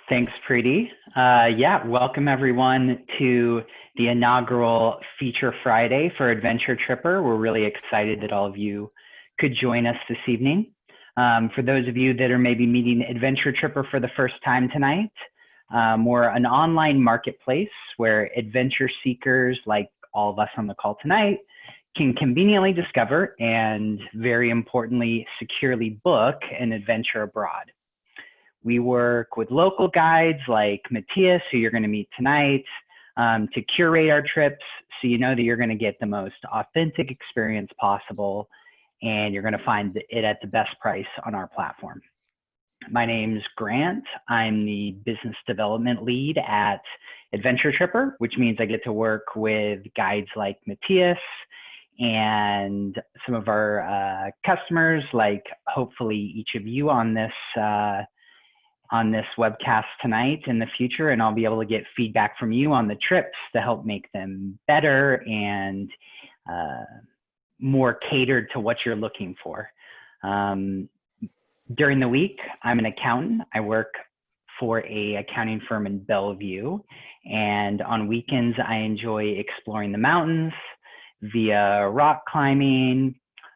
Thanks, Preeti. Yeah, welcome everyone to the inaugural Feature Friday for Adventure Tripper. We're really excited that all of you could join us this evening. For those of you that are maybe meeting Adventure Tripper for the first time tonight, we're an online marketplace where adventure seekers like all of us on the call tonight can conveniently discover and, very importantly, securely book an adventure abroad. We work with local guides like Matthias, who you're going to meet tonight, to curate our trips so you know that you're going to get the most authentic experience possible and you're going to find it at the best price on our platform. My name's Grant. I'm the business development lead at Adventure Tripper, which means I get to work with guides like Matthias and some of our customers, like hopefully each of you on this webcast tonight in the future, and I'll be able to get feedback from you on the trips to help make them better and more catered to what you're looking for. During the week, I'm an accountant. I work for an accounting firm in Bellevue, and on weekends, I enjoy exploring the mountains via rock climbing,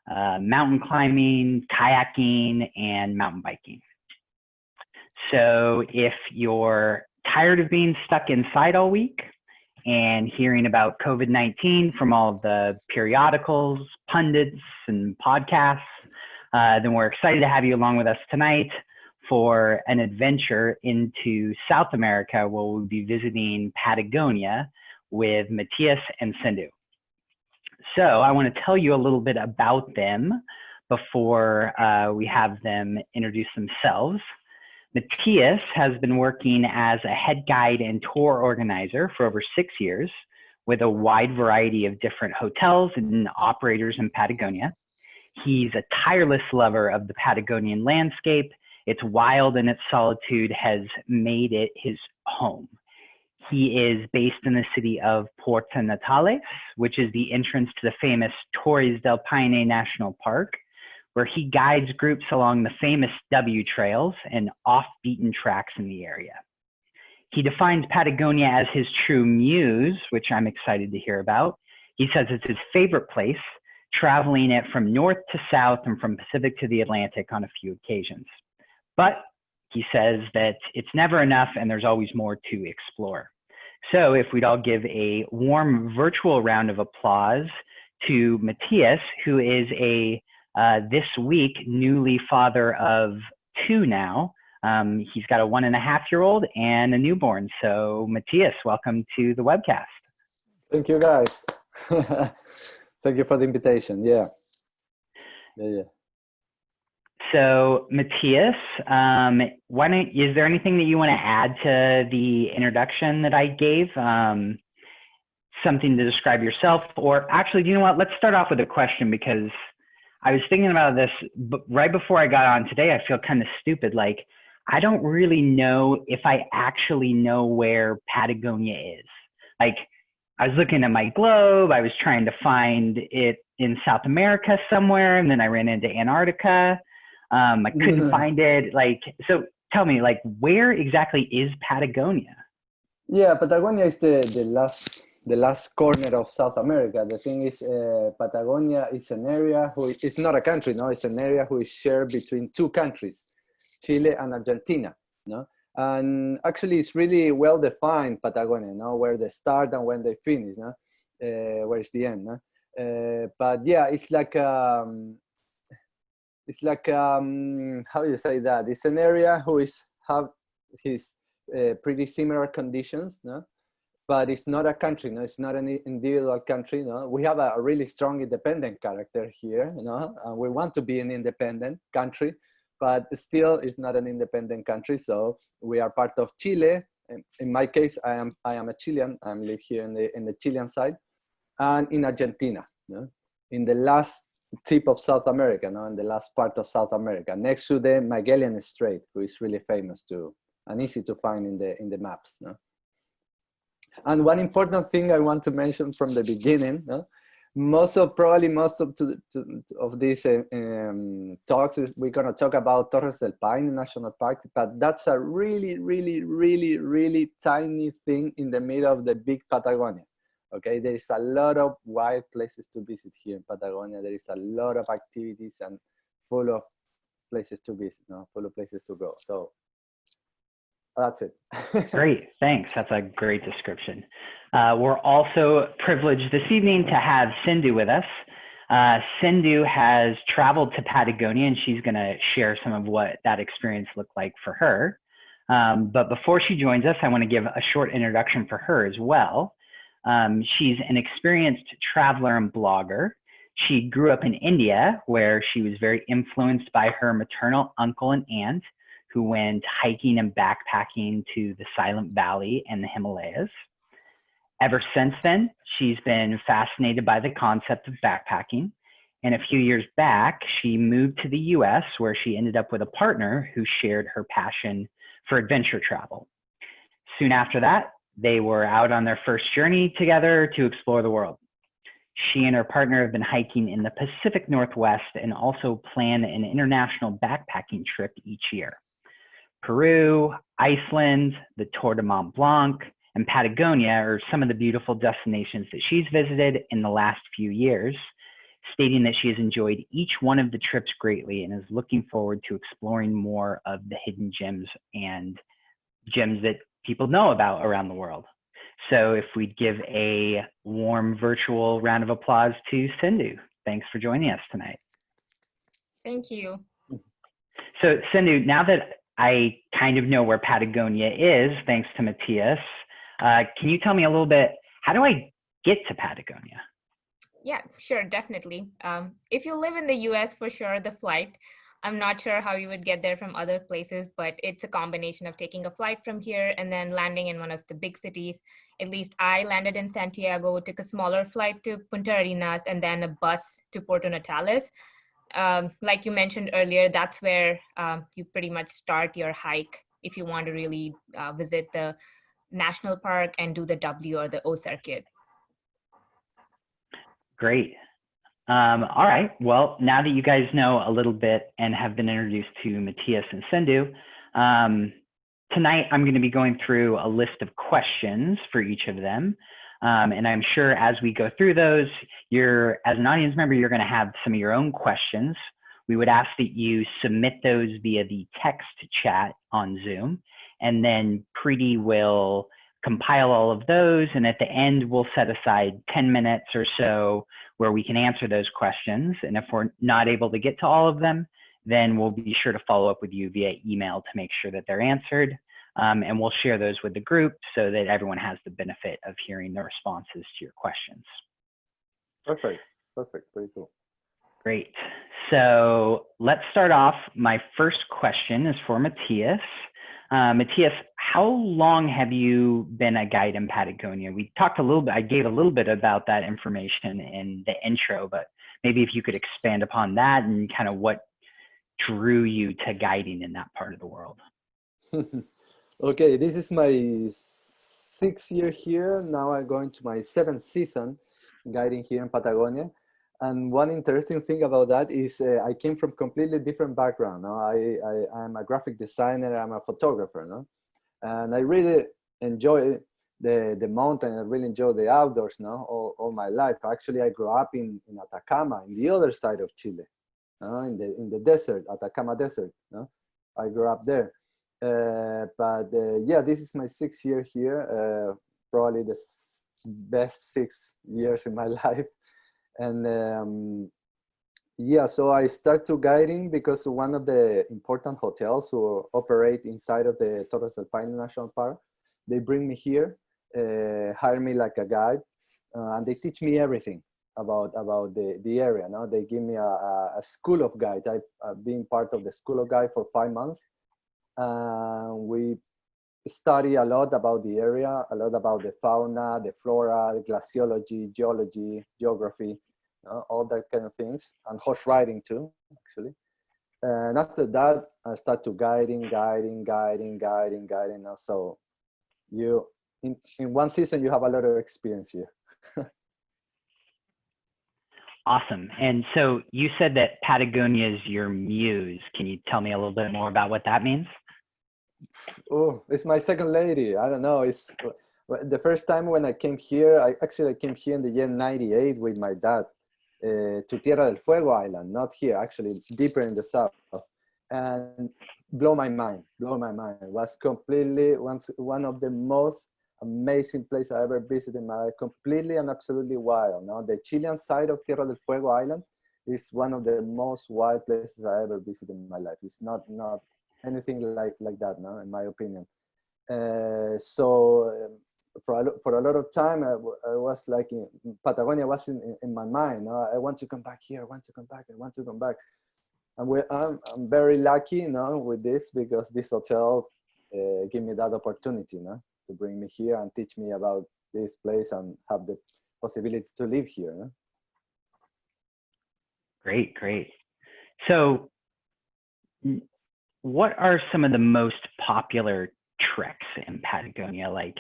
mountain climbing, kayaking, and mountain biking. So if you're tired of being stuck inside all week and hearing about COVID-19 from all of the periodicals, pundits, and podcasts, then we're excited to have you along with us tonight for an adventure into South America, where we'll be visiting Patagonia with Matthias and Sindhu. So I want to tell you a little bit about them before we have them introduce themselves. Matthias has been working as a head guide and tour organizer for over 6 years with a wide variety of different hotels and operators in Patagonia. He's a tireless lover of the Patagonian landscape. Its wild and its solitude has made it his home. He is based in the city of Puerto Natales, which is the entrance to the famous Torres del Paine National Park, where he guides groups along the famous W trails and off-beaten tracks in the area. He defines Patagonia as his true muse, which I'm excited to hear about. He says it's his favorite place, traveling it from north to south and from Pacific to the Atlantic on a few occasions. But he says that it's never enough and there's always more to explore. So if we'd all give a warm virtual round of applause to Matthias, who is this week newly father of 2 now. He's got a 1.5-year-old and a newborn. So Matthias, welcome to the webcast. Thank you, guys. Thank you for the invitation. Yeah. So Matthias, is there anything that you want to add to the introduction that I gave? Something to describe yourself? Or actually, you know what? Let's start off with a question, because I was thinking about this right before I got on today. I feel kind of stupid. Like, I don't really know if I actually know where Patagonia is. Like, I was looking at my globe. I was trying to find it in South America somewhere. And then I ran into Antarctica. I couldn't find it. Like, so tell me, like, where exactly is Patagonia? Yeah, Patagonia is the last corner of South America. The thing is, Patagonia is an area it's not a country, no, it's an area who is shared between 2 countries, Chile and Argentina, no? And actually it's really well defined, Patagonia, no, where they start and when they finish, no? Where is the end, no? But yeah, it's like how you say that? It's an area who have his pretty similar conditions, no? But it's not a country, no? It's not an individual country, no? We have a really strong independent character here, you know, and we want to be an independent country, but still it's not an independent country. So we are part of Chile. In my case, I am a Chilean. I live here in the Chilean side, and in Argentina, no? In the last tip of South America, no? In the last part of South America, next to the Magellan Strait, who is really famous too and easy to find in the maps, no? And one important thing I want to mention from the beginning, no? Probably most of these talks we're going to talk about Torres del Paine National Park, but that's a really, really, really, really tiny thing in the middle of the big Patagonia. Okay, there is a lot of wild places to visit here in Patagonia. There is a lot of activities and full of places to visit, full of places to go. So that's it. Great, thanks. That's a great description. We're also privileged this evening to have Sindhu with us. Sindhu has traveled to Patagonia, and she's going to share some of what that experience looked like for her. But before she joins us, I want to give a short introduction for her as well. She's an experienced traveler and blogger. She grew up in India, where she was very influenced by her maternal uncle and aunt, who went hiking and backpacking to the Silent Valley and the Himalayas. Ever since then, she's been fascinated by the concept of backpacking. And a few years back, she moved to the US, where she ended up with a partner who shared her passion for adventure travel. Soon after that, they were out on their first journey together to explore the world. She and her partner have been hiking in the Pacific Northwest and also plan an international backpacking trip each year. Peru, Iceland, the Tour de Mont Blanc, and Patagonia are some of the beautiful destinations that she's visited in the last few years, stating that she has enjoyed each one of the trips greatly and is looking forward to exploring more of the hidden gems and gems that people know about around the world. So if we'd give a warm virtual round of applause to Sindhu. Thanks for joining us tonight. Thank you. So Sindhu, now that I kind of know where Patagonia is, thanks to Matthias, can you tell me a little bit, how do I get to Patagonia? Yeah, sure, definitely. If you live in the US, for sure, the flight. I'm not sure how you would get there from other places, but it's a combination of taking a flight from here and then landing in one of the big cities. At least I landed in Santiago, took a smaller flight to Punta Arenas, and then a bus to Puerto Natales. Like you mentioned earlier, that's where you pretty much start your hike if you want to really visit the national park and do the W or the O circuit. Great. All right. Well, now that you guys know a little bit and have been introduced to Matthias and Sindhu, tonight I'm going to be going through a list of questions for each of them. And I'm sure as we go through those, as an audience member, you're going to have some of your own questions. We would ask that you submit those via the text chat on Zoom, and then Preeti will compile all of those. And at the end, we'll set aside 10 minutes or so where we can answer those questions. And if we're not able to get to all of them, then we'll be sure to follow up with you via email to make sure that they're answered. And we'll share those with the group so that everyone has the benefit of hearing the responses to your questions. Perfect, perfect, pretty cool. Great. So let's start off. My first question is for Matthias. Matthias, how long have you been a guide in Patagonia? We talked a little bit, I gave a little bit about that information in the intro, but maybe if you could expand upon that and kind of what drew you to guiding in that part of the world. Okay, this is my 6th year here. Now I'm going to my 7th season guiding here in Patagonia. And one interesting thing about that is I came from completely different background. No? I'm a graphic designer, I'm a photographer. No? And I really enjoy the mountain, I really enjoy the outdoors all my life. Actually, I grew up in Atacama, in the other side of Chile, in the desert, Atacama Desert. No? I grew up there. Yeah, this is my 6th year here, probably the best 6 years in my life. And yeah, so I start to guiding because one of the important hotels who operate inside of the Torres del Paine National Park, they bring me here, hire me like a guide, and they teach me everything about the area. Now they give me a school of guide. I've been part of the school of guide for 5 months. We study a lot about the area, a lot about the fauna, the flora, the glaciology, geology, geography, all that kind of things, and horse riding too, actually. And after that, I start to guiding. So you, in one season, you have a lot of experience here. Awesome. And so you said that Patagonia is your muse. Can you tell me a little bit more about what that means? Oh, it's my second lady. I don't know. It's the first time when I came here. I came here in the year '98 with my dad to Tierra del Fuego Island, not here, actually deeper in the south, and blow my mind. Blow my mind. It was completely one of the most amazing places I ever visited in my life. Completely and absolutely wild. No, the Chilean side of Tierra del Fuego Island is one of the most wild places I ever visited in my life. It's not anything like that, no, in my opinion. For a lot of time, I was like Patagonia was in my mind. No? I want to come back here. I want to come back. I want to come back. And I'm very lucky, you know, with this because this hotel gave me that opportunity, you know, to bring me here and teach me about this place and have the possibility to live here. No? Great, great. So what are some of the most popular treks in Patagonia? Like,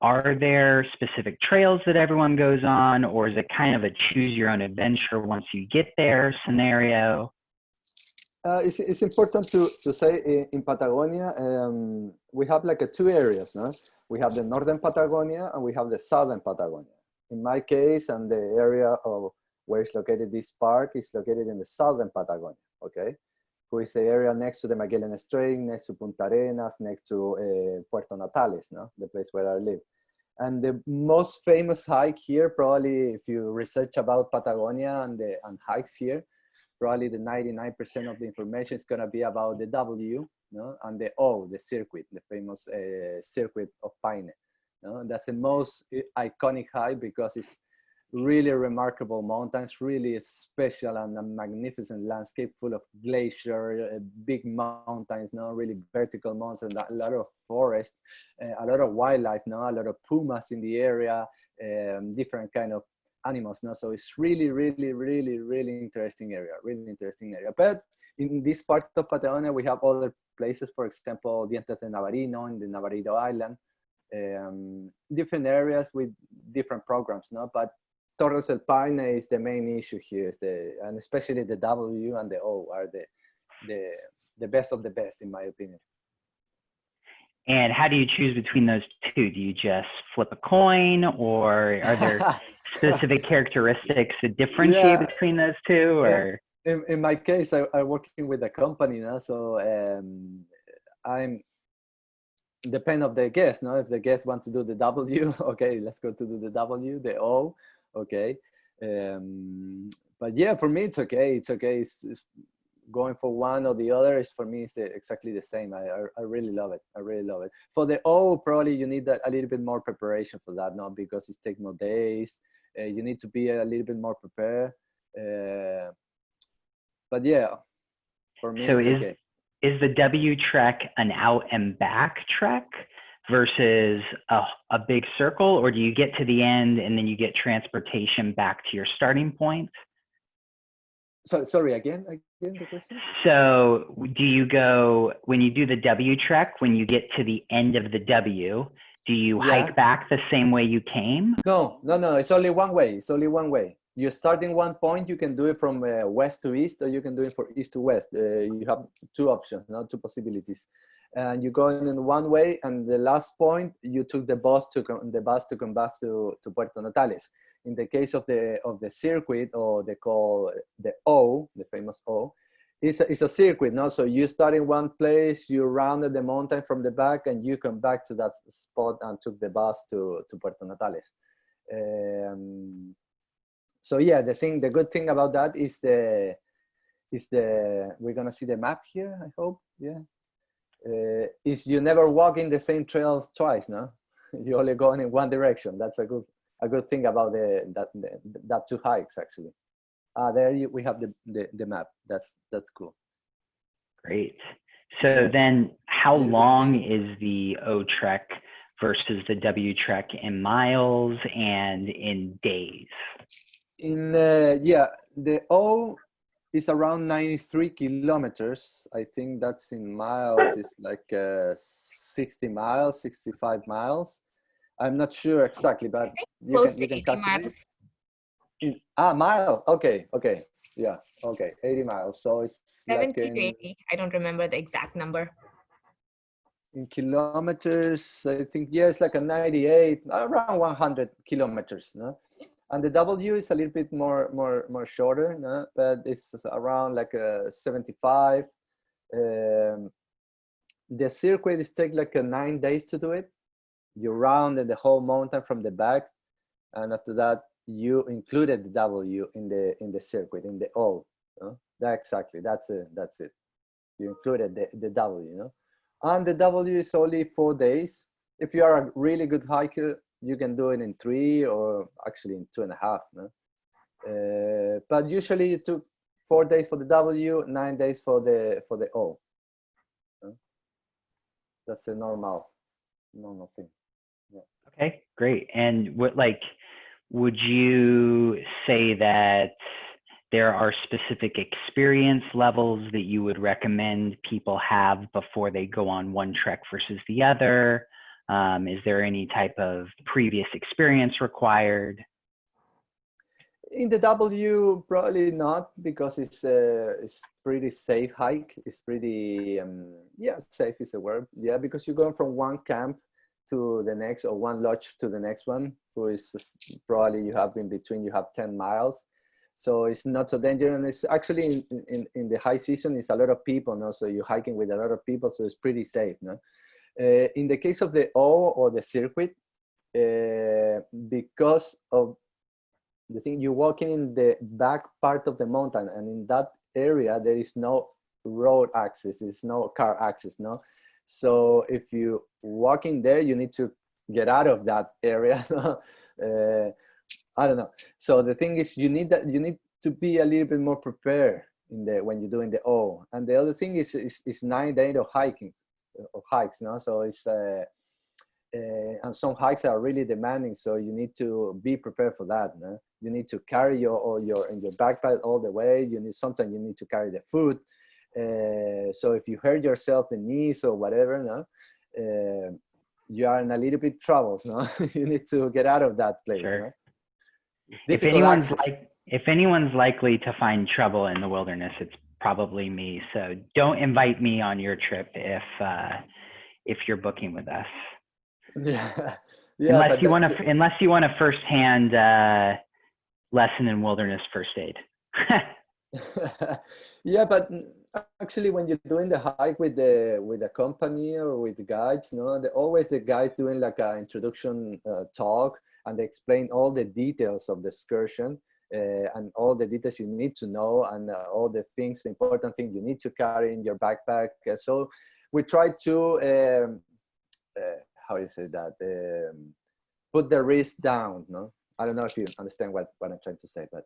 are there specific trails that everyone goes on, or is it kind of a choose your own adventure once you get there scenario? It's important to say in Patagonia, we have like two areas, no? We have the northern Patagonia and we have the southern Patagonia. In my case, and the area of where it's located, this park is located in the southern Patagonia, okay? Who is the area next to the Magellan Strait, next to Punta Arenas, next to Puerto Natales, no? The place where I live. And the most famous hike here, probably if you research about Patagonia and hikes here, probably the 99% of the information is going to be about the W, no? And the O, the circuit, the famous circuit of Paine. No? That's the most iconic hike because it's really remarkable mountains, really special and a magnificent landscape full of glacier, big mountains, no? Really vertical mountains, a lot of forest, a lot of wildlife, no? A lot of pumas in the area, different kind of animals, no? So it's really interesting area, really interesting area. But in this part of Patagonia, we have other places, for example, Dientes de Navarino in the Navarino Island, different areas with different programs, no? But Torres del Paine is the main issue here, and especially the W and the O are the best of the best, in my opinion. And how do you choose between those two? Do you just flip a coin, or are there specific characteristics that differentiate between those two? Or in my case, I'm working with a company now, so I'm depend of the guest. No, if the guest want to do the W, okay, let's go to do the W. The O, okay. But yeah, for me it's okay. It's okay. It's going for one or the other is for me it's exactly the same. I really love it. I really love it. For the O, probably you need a little bit more preparation for that, no, because it takes more days. You need to be a little bit more prepared. But yeah, for me, it's okay. Is the W trek an out and back trek versus a big circle, or do you get to the end and then you get transportation back to your starting point? So sorry, again the question? So do you go, when you do the W trek, when you get to the end of the W, do you hike back the same way you came? No, it's only one way. It's only one way. You start in one point, you can do it from west to east, or you can do it from east to west. You have two options, not two possibilities. And you go in one way, and the last point, you took the bus to come back to Puerto Natales. In the case of the circuit, or they call the O, the famous O, it's a circuit, no? So you start in one place, you rounded the mountain from the back, and you come back to that spot and took the bus to Puerto Natales. So yeah, the good thing about that is we're gonna see the map here, I hope, yeah. Is you never walk in the same trails twice, no? You only go in one direction. That's a good thing about that two hikes actually. There we have the map. That's cool. Great. So then how long is the O trek versus the W trek in miles and in days? The O is around 93 kilometers. I think that's in miles. It's like 60 miles, 65 miles. I'm not sure exactly, but you can calculate. Miles. Okay, okay. Yeah, okay. 80 miles. So it's like 70 to 80. I don't remember the exact number. in kilometers, I think, yes, like a 98, around 100 kilometers, no? And the W is a little bit more shorter, no? But it's around like a 75. The circuit is take like a 9 days to do it. You rounded the whole mountain from the back, and after that you included the W in the circuit, in the O. No? That exactly, that's it. You included the W, you know? And the W is only 4 days. If you are a really good hiker, you can do it in 3 or actually in 2.5. No? But usually it took 4 days for the W, 9 days for the O. No? That's a normal thing. Yeah. Okay, great. And what, like, would you say that there are specific experience levels that you would recommend people have before they go on one trek versus the other? Is there any type of previous experience required? In the W, probably not, because it's pretty safe hike. It's pretty, yeah, safe is the word. Yeah, because you're going from one camp to the next, or one lodge to the next one, who is probably you have in between, you have 10 miles. So it's not so dangerous. And it's actually in the high season, it's a lot of people, no? So you're hiking with a lot of people, so it's pretty safe, no? In the case of the O or the circuit, because of the thing, you're walking in the back part of the mountain, and in that area there is no road access, there's no car access, no? So if you walk in there, you need to get out of that area. I don't know. So the thing is, you need to be a little bit more prepared when you're doing the O. And the other thing is 9 days of hikes, no? So it's and some hikes are really demanding, so you need to be prepared for that, no? You need to carry your backpack all the way. Sometimes you need to carry the food. So if you hurt yourself the knees or whatever, no, you are in a little bit troubles, no? You need to get out of that place. Sure. No? It's difficult if anyone's likely to find trouble in the wilderness, it's probably me. So don't invite me on your trip if you're booking with us. Yeah, yeah. Unless you want a firsthand lesson in wilderness first aid. Yeah, but actually, when you're doing the hike with the company or with the guides, no, always the guide doing like an introduction talk, and they explain all the details of the excursion and all the details you need to know, and all the important things you need to carry in your backpack. So we try to how you say that, put the risk down, no? I don't know if you understand what I'm trying to say, but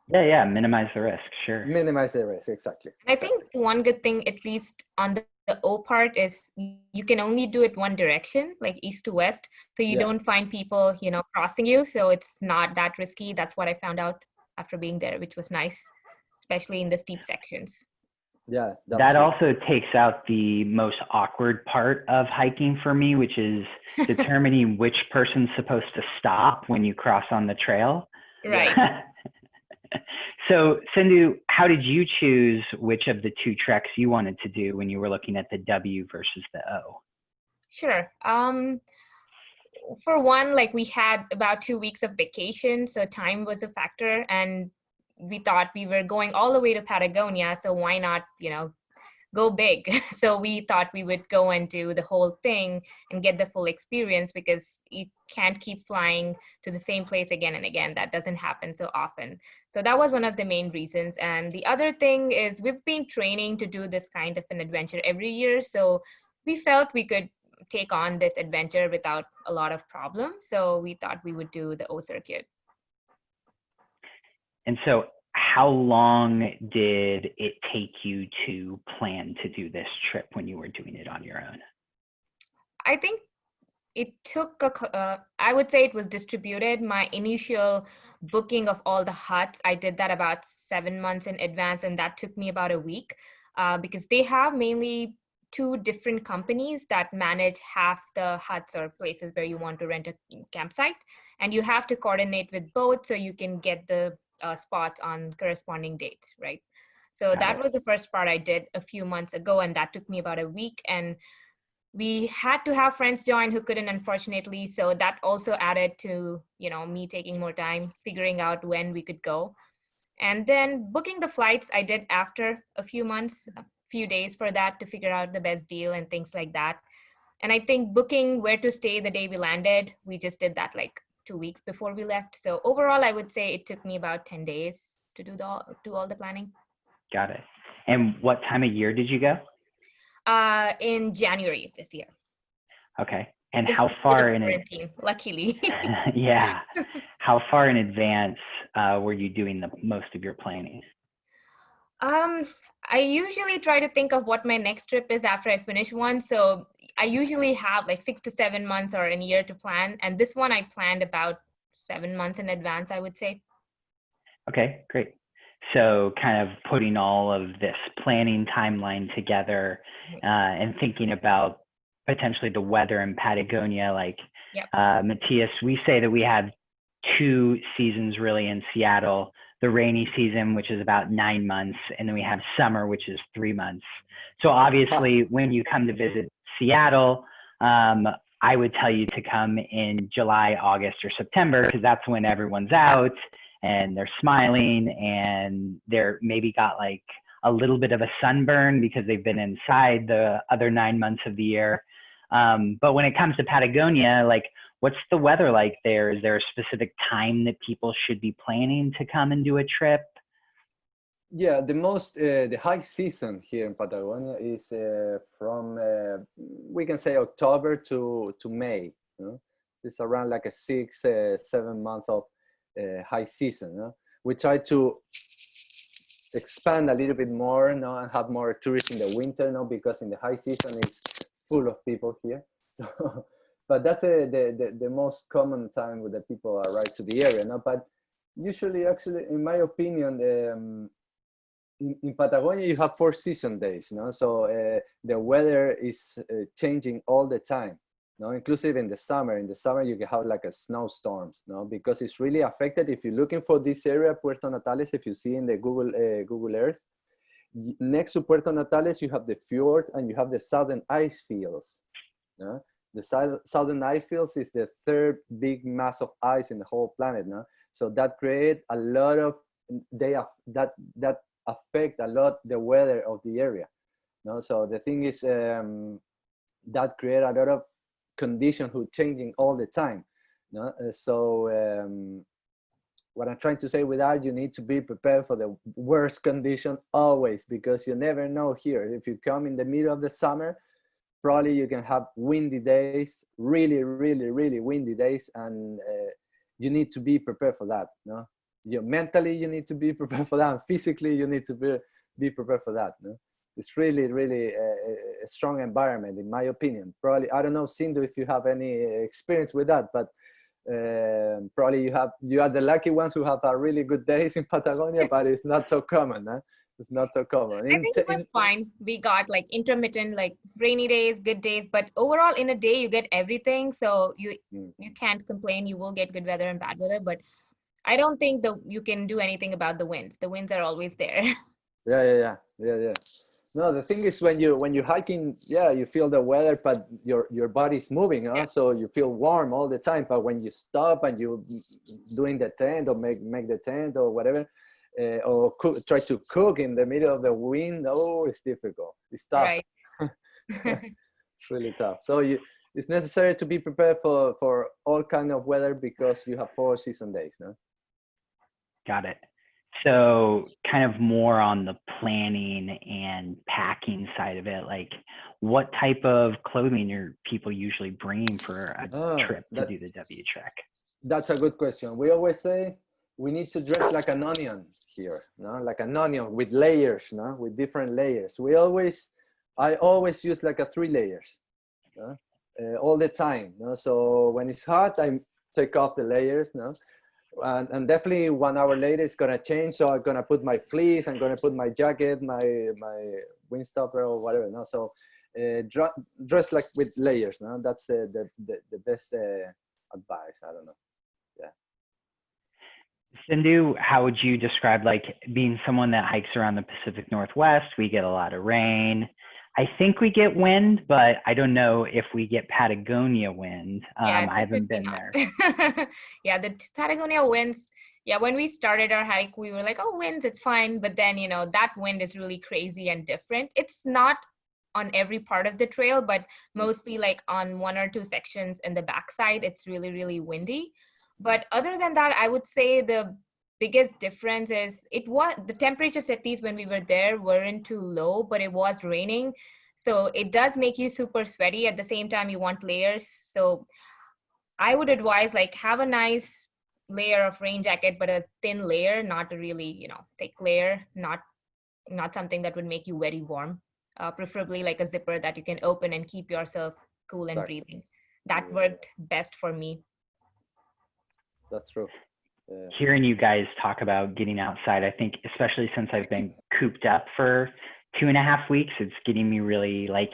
yeah, minimize the risk. Sure. Minimize the risk, exactly. I think one good thing, at least on the O part, is you can only do it one direction, like east to west. So you don't find people, crossing you. So it's not that risky. That's what I found out after being there, which was nice, especially in the steep sections. Yeah, that also takes out the most awkward part of hiking for me, which is determining which person's supposed to stop when you cross on the trail. Right. So Sindhu, how did you choose which of the two treks you wanted to do when you were looking at the W versus the O? Sure. For one, like, we had about 2 weeks of vacation, so time was a factor, and we thought we were going all the way to Patagonia, so why not, go big? So we thought we would go and do the whole thing and get the full experience, because you can't keep flying to the same place again and again. That doesn't happen so often. So that was one of the main reasons. And the other thing is, we've been training to do this kind of an adventure every year, so we felt we could take on this adventure without a lot of problems. So we thought we would do the O circuit. And so how long did it take you to plan to do this trip when you were doing it on your own? I think it took, I would say it was distributed. My initial booking of all the huts, I did that about 7 months in advance, and that took me about a week, because they have mainly two different companies that manage half the huts or places where you want to rent a campsite. And you have to coordinate with both so you can get the spots on corresponding dates, right? So that was the first part I did a few months ago, and that took me about a week. And we had to have friends join who couldn't, unfortunately. So that also added to, me taking more time figuring out when we could go. And then booking the flights, I did after a few months, a few days for that to figure out the best deal and things like that. And I think booking where to stay the day we landed, we just did that like 2 weeks before we left. So overall, I would say it took me about 10 days to do all the planning. Got it. And what time of year did you go? In January of this year. Okay. And Just how far in quarantine, luckily. Yeah. How far in advance were you doing the most of your planning? I usually try to think of what my next trip is after I finish one. So I usually have like 6 to 7 months or a year to plan. And this one I planned about 7 months in advance, I would say. Okay, great. So kind of putting all of this planning timeline together and thinking about potentially the weather in Patagonia, like Yep. Matthias, we say that we have 2 seasons really in Seattle, the rainy season, which is about 9 months, and then we have summer, which is 3 months. So obviously when you come to visit Seattle, I would tell you to come in July, August, or September, because that's when everyone's out and they're smiling and they're maybe got like a little bit of a sunburn because they've been inside the other 9 months of the year. But when it comes to Patagonia, like what's the weather like there? Is there a specific time that people should be planning to come and do a trip? Yeah, the high season here in Patagonia is from we can say October to May. It's around like a 6-7 months of high season. We try to expand a little bit more and have more tourists in the winter because in the high season it's full of people here. So, but that's the most common time when the people arrive to the area. But usually, actually, in my opinion, in Patagonia you have 4 season days. So the weather is changing all the time. Inclusive in the summer. In the summer you can have like a snowstorms, because it's really affected. If you're looking for this area, Puerto Natales, if you see in the Google Earth, next to Puerto Natales you have the fjord and you have the southern ice fields. The southern ice fields is the 3rd big mass of ice in the whole planet. So that create a lot of that affect a lot the weather of the area. So the thing is that create a lot of conditions who changing all the time. So what I'm trying to say with that, you need to be prepared for the worst condition always, because you never know here. If you come in the middle of the summer, probably you can have windy days, really, really, really windy days, and you need to be prepared for that. Mentally, you need to be prepared for that, and physically, you need to be prepared for that. It's really, really a strong environment, in my opinion. Probably, I don't know, Sindhu, if you have any experience with that, but probably you are the lucky ones who have really good days in Patagonia, but it's not so common. It's not so common. I think it was fine. We got like intermittent, like rainy days, good days, but overall in a day you get everything. So you can't complain. You will get good weather and bad weather, but I don't think that you can do anything about the winds. The winds are always there. Yeah. No, the thing is when you're hiking, you feel the weather, but your body's moving, so you feel warm all the time. But when you stop and you doing the tent or make the tent or whatever, or try to cook in the middle of the wind, it's difficult. It's tough. Right. It's really tough. So it's necessary to be prepared for all kind of weather, because you have 4 season days. Got it. So kind of more on the planning and packing side of it, like what type of clothing are people usually bringing for a trip to do the W Trek? That's a good question. We always say we need to dress like an onion here, like an onion with layers, with different layers. I always use like a 3 layers all the time. So when it's hot, I take off the layers. And definitely 1 hour later it's gonna change. So I'm gonna put my fleece, I'm gonna put my jacket, my windstopper or whatever. So dress like with layers. No, that's the best advice. I don't know. Yeah. Sindhu, how would you describe like being someone that hikes around the Pacific Northwest? We get a lot of rain. I think we get wind, but I don't know if we get Patagonia wind. Yeah, I haven't typically been there. not. Yeah, the Patagonia winds. Yeah, when we started our hike, we were like, oh, winds, it's fine. But then, that wind is really crazy and different. It's not on every part of the trail, but mostly like on one or two sections in the backside, it's really, really windy. But other than that, I would say the biggest difference is the temperatures, at least when we were there, weren't too low, but it was raining. So it does make you super sweaty. At the same time, you want layers. So I would advise like have a nice layer of rain jacket, but a thin layer, not a really, thick layer, not something that would make you very warm. Preferably like a zipper that you can open and keep yourself cool and Exactly. breathing. That worked best for me. That's true. Hearing you guys talk about getting outside, I think especially since I've been cooped up for 2.5 weeks, it's getting me really like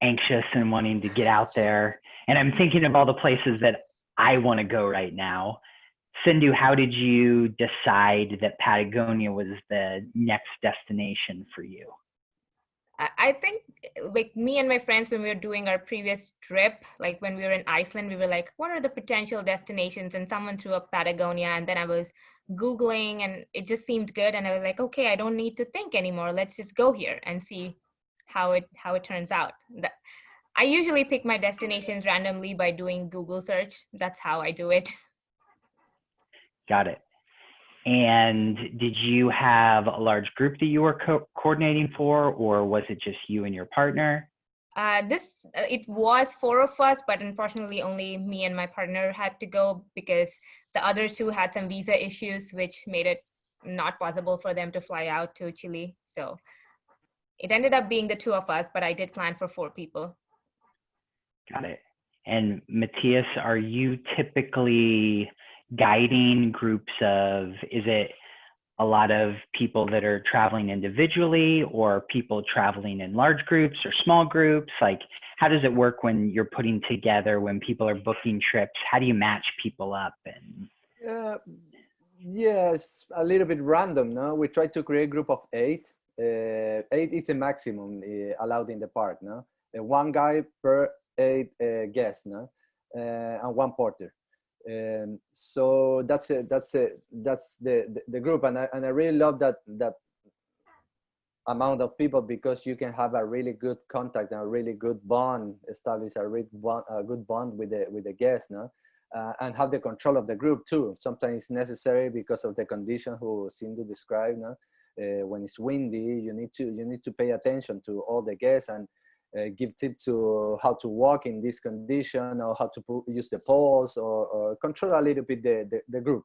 anxious and wanting to get out there. And I'm thinking of all the places that I want to go right now. Sindhu, how did you decide that Patagonia was the next destination for you? I think like me and my friends, when we were doing our previous trip, like when we were in Iceland, we were like, what are the potential destinations? And someone threw up Patagonia. And then I was Googling and it just seemed good. And I was like, okay, I don't need to think anymore. Let's just go here and see how it turns out. I usually pick my destinations randomly by doing Google search. That's how I do it. Got it. And did you have a large group that you were coordinating for, or was it just you and your partner? It was 4 of us, but unfortunately only me and my partner had to go because the other two had some visa issues, which made it not possible for them to fly out to Chile. So it ended up being the 2 of us, but I did plan for 4 people. Got it. And Matthias, are you typically guiding groups of, is it a lot of people that are traveling individually or people traveling in large groups or small groups? Like, how does it work when you're putting together, when people are booking trips? How do you match people up? And yes, a little bit random. No, we try to create a group of 8. 8 is the maximum allowed in the park. No, 1 guy per 8 guests. No, and 1 porter. So that's the group, and I really love that amount of people, because you can have a really good contact and a really good bond, establish a good bond with the guests, no? And have the control of the group too. Sometimes it's necessary because of the condition who seem to describe, no? When it's windy, you need to pay attention to all the guests and give tips to how to walk in this condition, or how to use the poles, or control a little bit the group.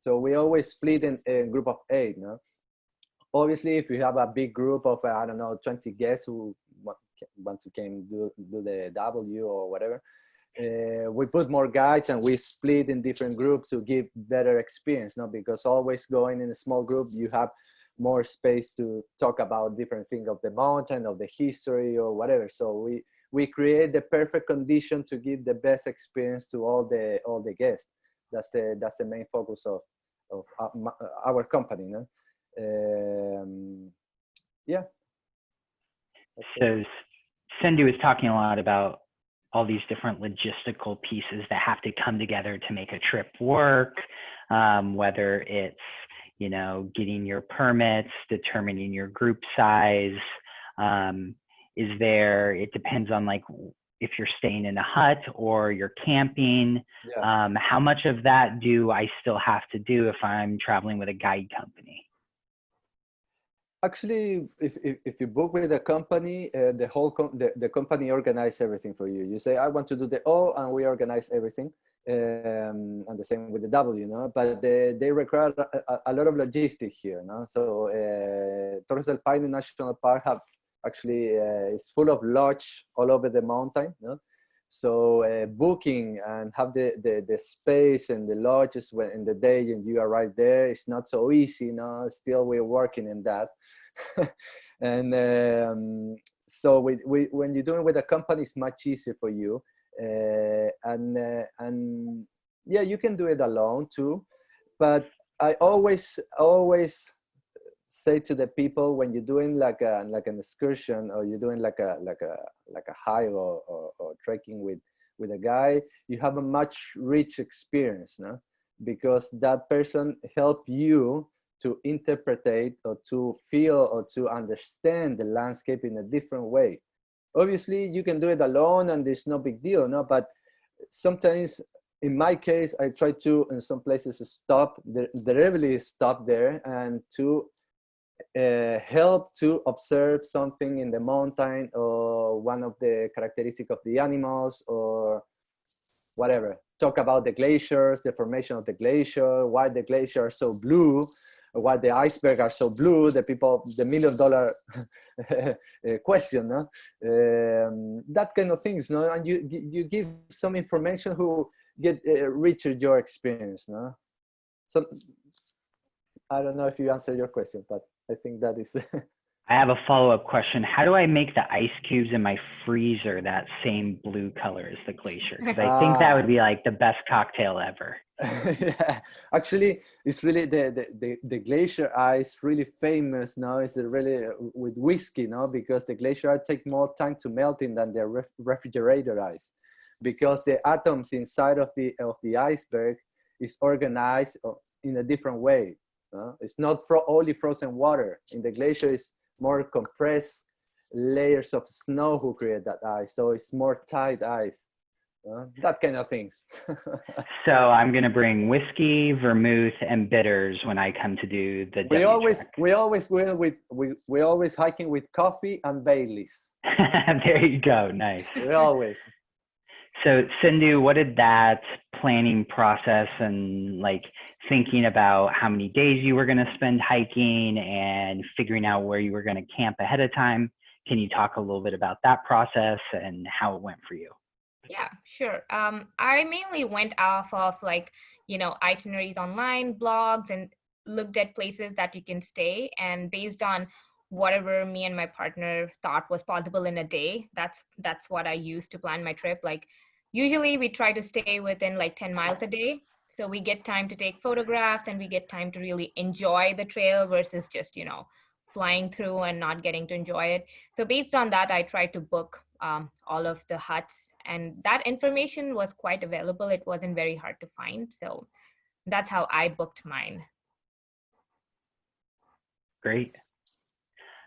So we always split in a group of 8. No? Obviously, if you have a big group of, I don't know, 20 guests who want to do the W or whatever, we put more guides and we split in different groups to give better experience. No? Because always going in a small group, you have more space to talk about different things of the mountain, of the history, or whatever. So we create the perfect condition to give the best experience to all the guests. That's the main focus of our company. No? Yeah. So Sindhu is talking a lot about all these different logistical pieces that have to come together to make a trip work, whether it's getting your permits, determining your group size. It depends on like if you're staying in a hut or you're camping. Yeah. How much of that do I still have to do if I'm traveling with a guide company? Actually, if you book with a company, the company organizes everything for you. You say, I want to do the O, and we organize everything. And the same with the W, no? But they require a lot of logistics here, no? So Torres del Paine National Park it's full of lodge all over the mountain, no? So booking and have the space and the lodges in the day and you arrive there, it's not so easy, no? Still we're working in that. And so when you're doing with a company, it's much easier for you. And yeah, you can do it alone too. But I always say to the people, when you're doing like an excursion, or you're doing like a hike or trekking with a guy, you have a much rich experience, no? Because that person help you to interpret or to feel or to understand the landscape in a different way. Obviously, you can do it alone, and there's no big deal, no? But sometimes, in my case, I try to, in some places, stop, deliberately stop there, and to help to observe something in the mountain, or one of the characteristics of the animals, or whatever. Talk about the glaciers, the formation of the glacier, why the glaciers are so blue, why the icebergs are so blue, the $1 million question, no? That kind of things, no? And you give some information who get richer your experience, no? So I don't know if you answered your question, but I think that is. I have a follow-up question. How do I make the ice cubes in my freezer that same blue color as the glacier? Because I think that would be like the best cocktail ever. Yeah. Actually, it's really the glacier ice really famous now. It's really with whiskey, no? Because the glacier ice take more time to melting than the refrigerator ice, because the atoms inside of the iceberg is organized in a different way. It's not only frozen water. In the glacier, it's more compressed layers of snow who create that ice. So it's more tight ice, that kind of things. So I'm going to bring whiskey, vermouth, and bitters when I come to do the we always hiking with coffee and Baileys. There you go. Nice. We always. So Sindhu, what did that planning process and like thinking about how many days you were going to spend hiking and figuring out where you were going to camp ahead of time? Can you talk a little bit about that process and how it went for you? Yeah, sure. I mainly went off of itineraries online, blogs, and looked at places that you can stay. And based on whatever me and my partner thought was possible in a day, that's what I used to plan my trip. Like usually we try to stay within like 10 miles a day. So we get time to take photographs and we get time to really enjoy the trail versus just, flying through and not getting to enjoy it. So based on that, I tried to book all of the huts, and that information was quite available. It wasn't very hard to find. So that's how I booked mine. Great.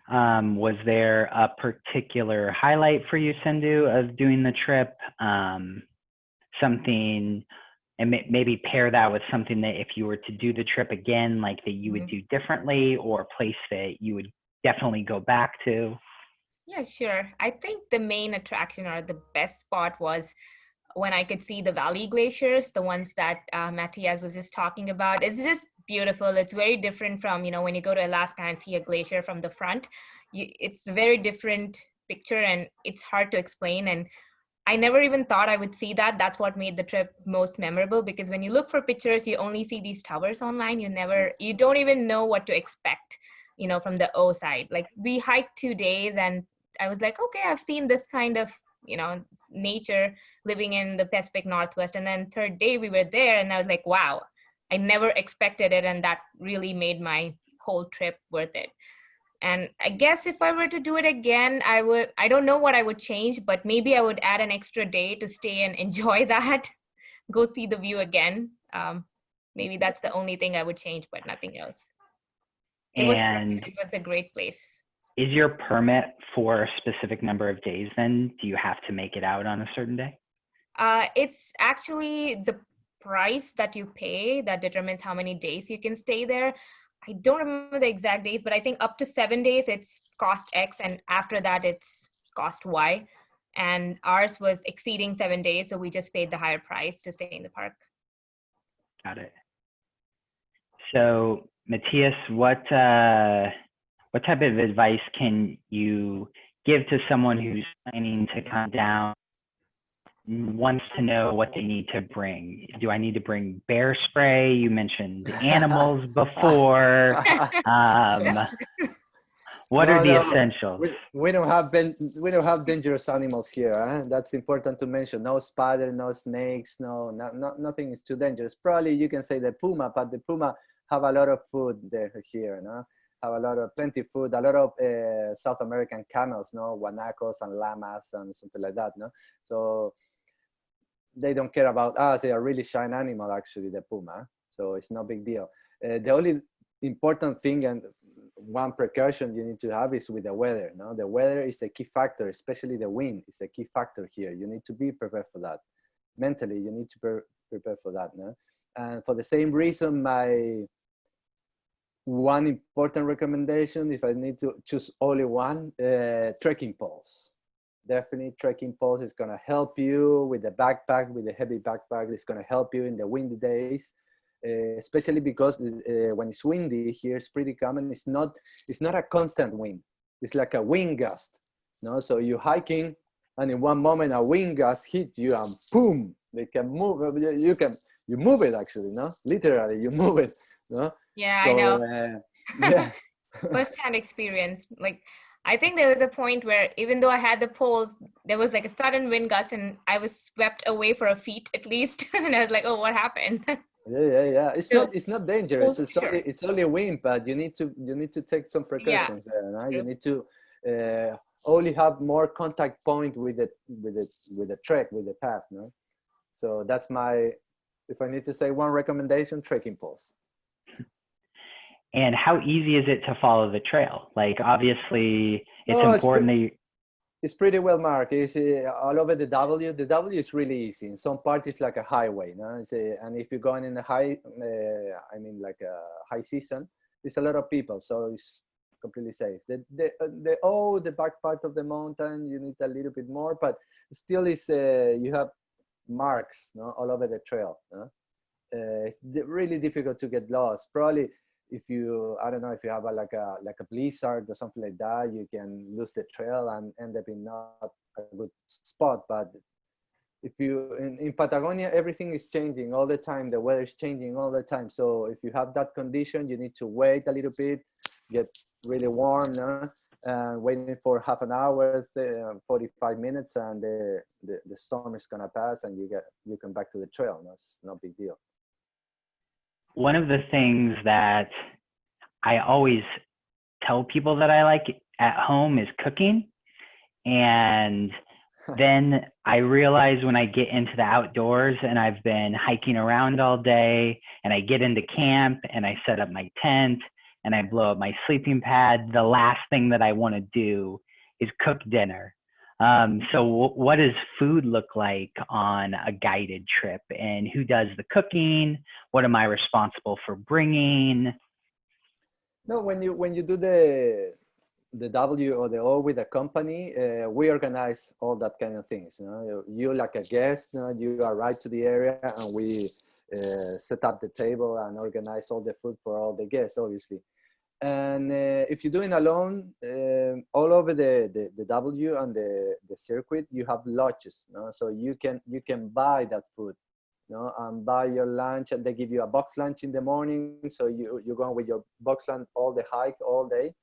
Was there a particular highlight for you, Sindhu, of doing the trip? Something, and maybe pair that with something that if you were to do the trip again, like that you would do differently, or a place that you would definitely go back to? Yeah, sure. I think the main attraction or the best spot was when I could see the valley glaciers, the ones that Matthias was just talking about. It's just beautiful. It's very different from, when you go to Alaska and see a glacier from the front. It's a very different picture and it's hard to explain. And I never even thought I would see that. That's what made the trip most memorable, because when you look for pictures, you only see these towers online. You don't even know what to expect, from the O side. Like we hiked 2 days and I was like, okay, I've seen this kind of, nature living in the Pacific Northwest. And then third day we were there and I was like, wow, I never expected it. And that really made my whole trip worth it. And I guess if I were to do it again, I don't know what I would change, but maybe I would add an extra day to stay and enjoy that, go see the view again. Maybe that's the only thing I would change, but nothing else. It was a great place. Is your permit for a specific number of days then? Do you have to make it out on a certain day? It's actually the price that you pay that determines how many days you can stay there. I don't remember the exact days, but I think up to 7 days it's cost X, and after that it's cost Y. And ours was exceeding 7 days, so we just paid the higher price to stay in the park. Got it. So Matthias, what type of advice can you give to someone who's planning to come down, wants to know what they need to bring? Do I need to bring bear spray? You mentioned animals before. What are No, the no, essentials? we don't have dangerous animals here. Huh? That's important to mention. No spider, no snakes, nothing is too dangerous. Probably you can say the puma, but the puma have a lot of food there here. No, have a lot of plenty food. A lot of South American camels, no, guanacos and llamas and something like that. No, so they don't care about us. They are really shy animal, actually, the puma. So it's no big deal. The only important thing and one precaution you need to have is with the weather. No, the weather is a key factor, especially the wind is a key factor here. You need to be prepared for that. Mentally, you need to prepare for that. No, and for the same reason, my one important recommendation, if I need to choose only one, trekking poles. Definitely trekking poles is going to help you with the backpack, with the heavy backpack. It's going to help you in the windy days, especially because when it's windy here, it's pretty common. It's not a constant wind. It's like a wind gust. No, so you're hiking, and in one moment a wind gust hit you, and boom, they can move. You move it actually, no, literally you move it, no. Yeah, So I know. yeah. First-hand experience. Like, I think there was a point where even though I had the poles, there was like a sudden wind gust and I was swept away for a feet at least. And I was like, oh, what happened? Yeah. So, It's not dangerous. poles for sure. It's only wind, but you need to take some Yeah, precautions there. No? You true. need to only have more contact point with the trek, with the path. No, so that's my, if I need to say one recommendation, trekking poles. And how easy is it to follow the trail? Like, obviously, it's No, important that you, it's pretty well marked. It's all over the W. The W is really easy. In some parts, it's like a highway. No? And if you're going in a high, like a high season, there's a lot of people, so it's completely safe. The back part of the mountain, you need a little bit more, but still is you have marks, no, all over the trail. No? It's really difficult to get lost. Probably if you, I don't know, if you have like a blizzard or something like that, you can lose the trail and end up in not a good spot. But if you in Patagonia, everything is changing all the time. The weather is changing all the time. So if you have that condition, you need to wait a little bit, get really warm, no? And waiting for half an hour, 45 minutes, and the storm is gonna pass, and you come back to the trail. That's no big deal. one of the things that I always tell people that I like at home is cooking. And then I realize when I get into the outdoors and I've been hiking around all day and I get into camp and I set up my tent and I blow up my sleeping pad, the last thing that I want to do is cook dinner. So what does food look like on a guided trip, and who does the cooking? What am I responsible for bringing? No, when you do the W or the O with the company, we organize all that kind of things. You know, you like a guest, you know, you arrive to the area and we set up the table and organize all the food for all the guests, obviously. And if you're doing alone, all over the W and the circuit, you have lodges. No? So you can buy that food, you know, and buy your lunch, and they give you a box lunch in the morning. So you're going with your box lunch all the hike all day.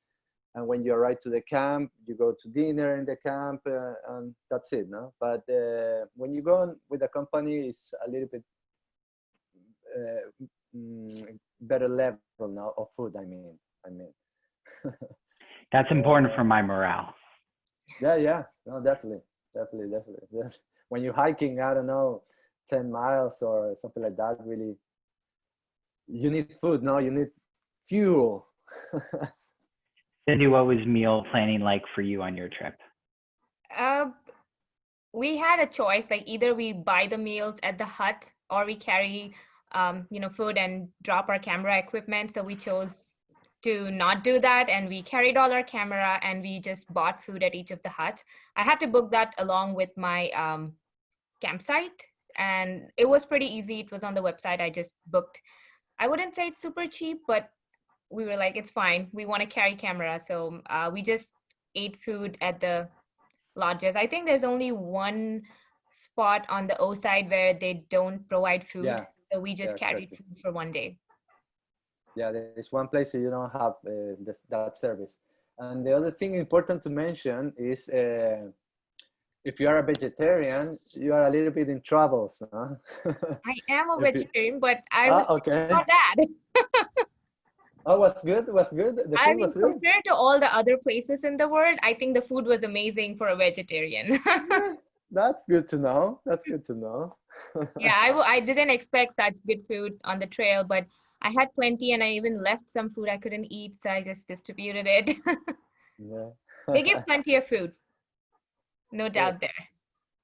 And when you arrive to the camp, you go to dinner in the camp, and that's it. No, but when you go on with a company, it's a little bit better level now of food. I mean. That's important for my morale. Yeah. No, definitely. When you're hiking, I don't know, 10 miles or something like that, really, you need food. No, you need fuel. Cindy, what was meal planning like for you on your trip? We had a choice, like either we buy the meals at the hut or we carry, food and drop our camera equipment. So we chose to not do that, and we carried all our camera and we just bought food at each of the huts. I had to book that along with my campsite, and it was pretty easy. It was on the website. I just booked. I wouldn't say it's super cheap, but we were like, it's fine. We want to carry camera. So we just ate food at the lodges. I think there's only one spot on the O side where they don't provide food. Yeah. So we just carried Exactly. food for one day. Yeah, there's one place where you don't have that service. And the other thing important to mention is if you are a vegetarian, you are a little bit in troubles. Huh? I am a If you- vegetarian, but I was okay. not bad. Oh, what's good? What's good? The I food mean, was good? compared to all the other places in the world, I think the food was amazing for a vegetarian. Yeah, that's good to know. That's good to know. Yeah, I didn't expect such good food on the trail, but I had plenty and I even left some food I couldn't eat, so I just distributed it. Yeah. They give plenty of food, no Cool, doubt there.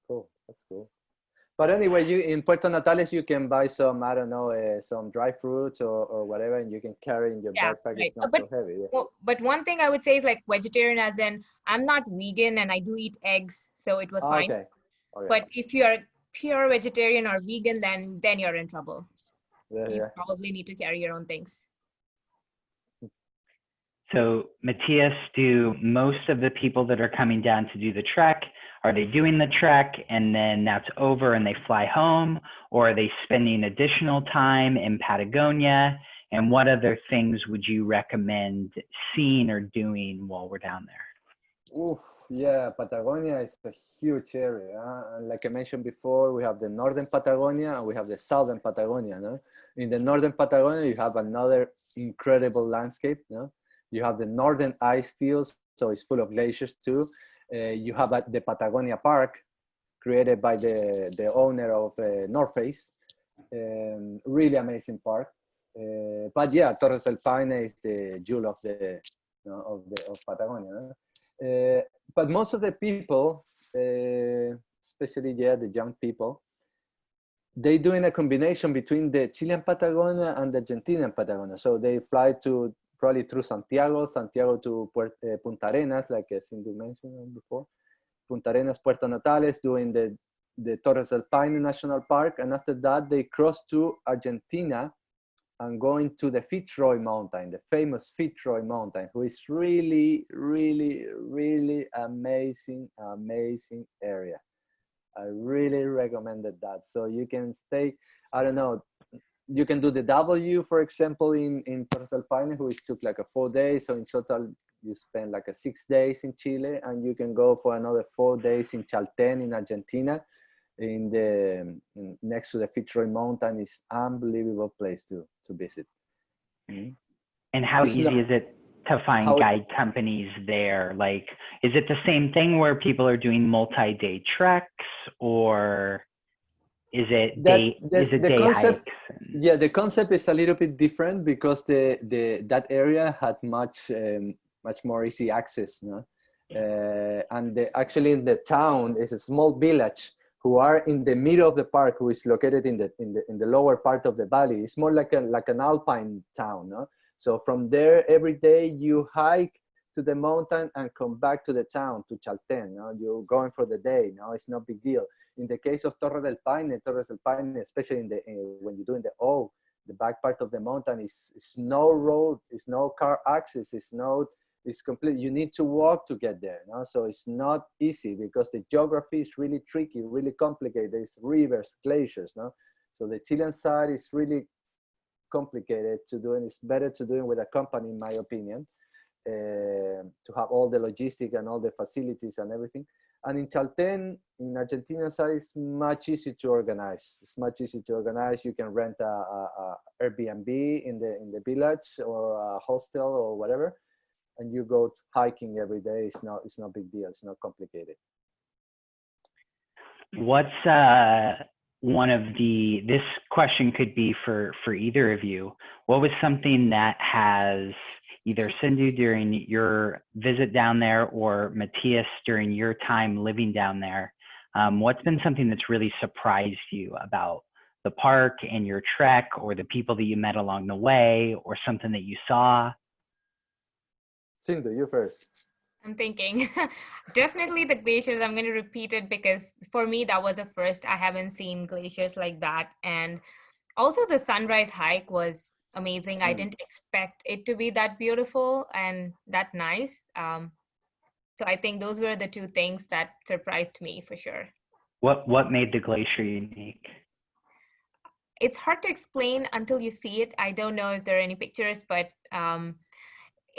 cool. That's cool. But anyway, you in Puerto Natales, you can buy some, I don't know, some dry fruits or whatever, and you can carry in your Yeah, backpack. right. It's not so heavy. Yeah. But one thing I would say is like vegetarian, as in I'm not vegan and I do eat eggs, so it was Ah, fine. okay. Okay. But if you're pure vegetarian or vegan, then you're in trouble. Yeah, You yeah. probably need to carry your own things. So, Matthias, do most of the people that are coming down to do the trek, are they doing the trek and then that's over and they fly home, or are they spending additional time in Patagonia? And what other things would you recommend seeing or doing while we're down there? Oof, yeah, Patagonia is a huge area. And like I mentioned before, we have the northern Patagonia and we have the southern Patagonia. No? In the northern Patagonia, you have another incredible landscape. No? You have the northern ice fields, so it's full of glaciers too. You have the Patagonia Park, created by the owner of North Face. Really amazing park. But yeah, Torres del Paine is the jewel of of Patagonia. No? But most of the people, especially the young people, they doing a combination between the Chilean Patagonia and the Argentinian Patagonia. So they fly to probably through Santiago to Punta Arenas, like Cindy mentioned before, Punta Arenas, Puerto Natales, doing the Torres del Paine National Park, and after that they cross to Argentina and going to the Fitzroy Mountain, the famous Fitzroy Mountain, who is really, really, really amazing area. I really recommended that. So you can stay, I don't know, you can do the W, for example, in Torres del Paine, which took like 4 days. So in total, you spend like 6 days in Chile, and you can go for another 4 days in Chalten in Argentina, next to the Fitzroy Mountain. Is unbelievable place to visit. Mm-hmm. And how easy is it to find guide companies there? Like, is it the same thing where people are doing multi-day treks, or is it day concept, hikes? Yeah, the concept is a little bit different because that area had much more easy access, no? And actually in the town is a small village who are in the middle of the park, who is located in the lower part of the valley. It's more like an alpine town, no? So from there, every day you hike to the mountain and come back to the town, to Chalten. No? You're going for the day. No, it's no big deal. In the case of Torres del Paine, especially when you're doing the back part of the mountain, is no road, it's no car access, it's complete. You need to walk to get there. No? So it's not easy because the geography is really tricky, really complicated. There's rivers, glaciers. No? So the Chilean side is really complicated to do, and it's better to do it with a company, in my opinion, to have all the logistic and all the facilities and everything. And in Chalten, in Argentina side, it's much easier to organize. It's much easier to organize. You can rent a Airbnb in the village or a hostel or whatever, and you go hiking every day. It's no big deal. It's not complicated. What's this question could be for either of you. What was something that has either Sindhu during your visit down there or Matthias during your time living down there? What's been something that's really surprised you about the park and your trek, or the people that you met along the way, or something that you saw? Sindhu, you first. I'm thinking definitely the glaciers. I'm going to repeat it because for me, that was a first. I haven't seen glaciers like that. And also the sunrise hike was amazing. I didn't expect it to be that beautiful and that nice. So I think those were the two things that surprised me for sure. What made the glacier unique? It's hard to explain until you see it. I don't know if there are any pictures, but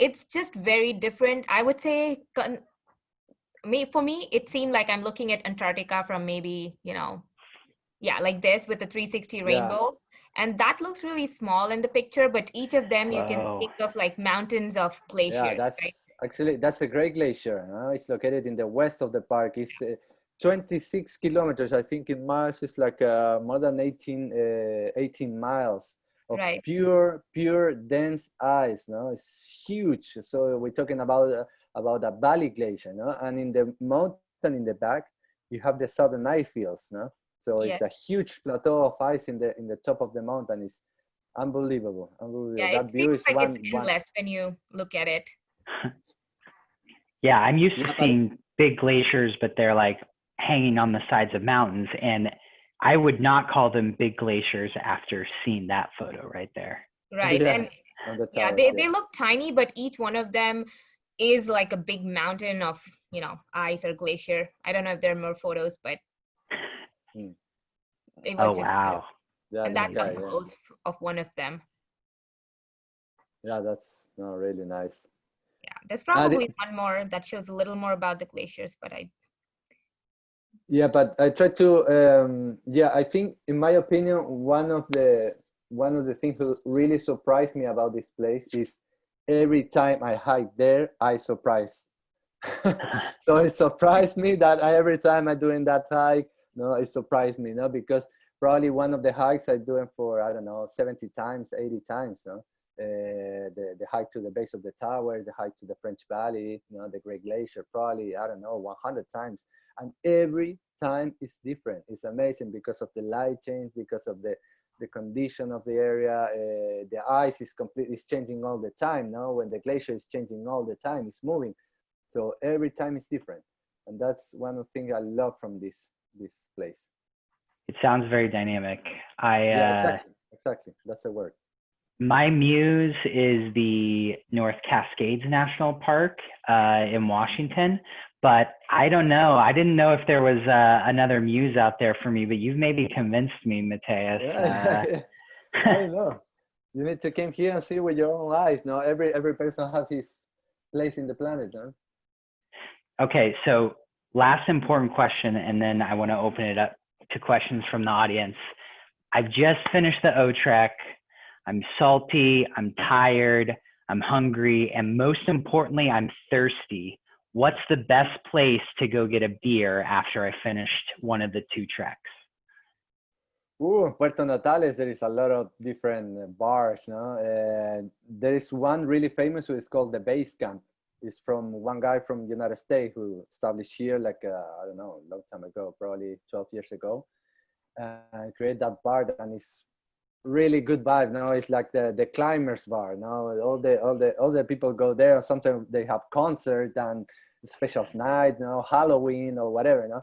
It's just very different. I would say, for me, it seemed like I'm looking at Antarctica from maybe, yeah, like this with the 360 Yeah, rainbow. And that looks really small in the picture, but each of them you can Whoa. think of like mountains of yeah, glaciers, right? that's actually that's a great glacier. It's located in the west of the park. It's 26 kilometers. I think in miles it's like more than 18 miles of Right. pure dense ice. No, it's huge. So we're talking about a valley glacier. No, and in the mountain in the back, you have the southern ice fields. No, so Yeah. it's a huge plateau of ice in the top of the mountain. It's unbelievable, Yeah. unbelievable. It That view feels is like it's one. endless when you look at it. Yeah, I'm used to Yeah, but seeing big glaciers, but they're like hanging on the sides of mountains. And I would not call them big glaciers after seeing that photo right there. Right. yeah, And on the yeah, towers. they Yeah, look tiny, but each one of them is like a big mountain of, ice or glacier. I don't know if there are more photos, but mm. it Oh, was just wow. beautiful. Yeah, And the that's sky. up Amazing. Yeah, close of one of them. yeah, that's no really nice. Yeah, there's And probably one more that shows a little more about the glaciers, but yeah, but I try to. Yeah, I think, in my opinion, one of the things that really surprised me about this place is every time I hike there, I surprise. So it surprised me that every time I'm doing that hike, no, it surprised me, no, because probably one of the hikes I do it for, I don't know, 70 times, 80 times, no. The hike to the base of the tower, the hike to the French Valley, the Great Glacier, probably, I don't know, 100 times. And every time is different. It's amazing because of the light change, because of the condition of the area. The ice is completely changing all the time. No, when the glacier is changing all the time, it's moving. So every time is different, and that's one of the things I love from this place. It sounds very dynamic. Yeah, exactly. That's the word. My muse is the North Cascades National Park in Washington, but I don't know. I didn't know if there was another muse out there for me, but you've maybe convinced me, Mateus. Yeah, yeah. I know. You need to come here and see with your own eyes. No, every person have his place in the planet. No? Okay, so last important question, and then I want to open it up to questions from the audience. I've just finished the O Trek. I'm salty, I'm tired, I'm hungry, and most importantly, I'm thirsty. What's the best place to go get a beer after I finished one of the two treks? Puerto Natales, there is a lot of different bars. No, there is one really famous who is called the Base Camp. It's from one guy from United States who established here like I don't know, a long time ago, probably 12 years ago, and create that bar, and it's really good vibe. No, it's like the climbers bar. No, all the people go there. Sometimes they have concert and special night, Halloween or whatever.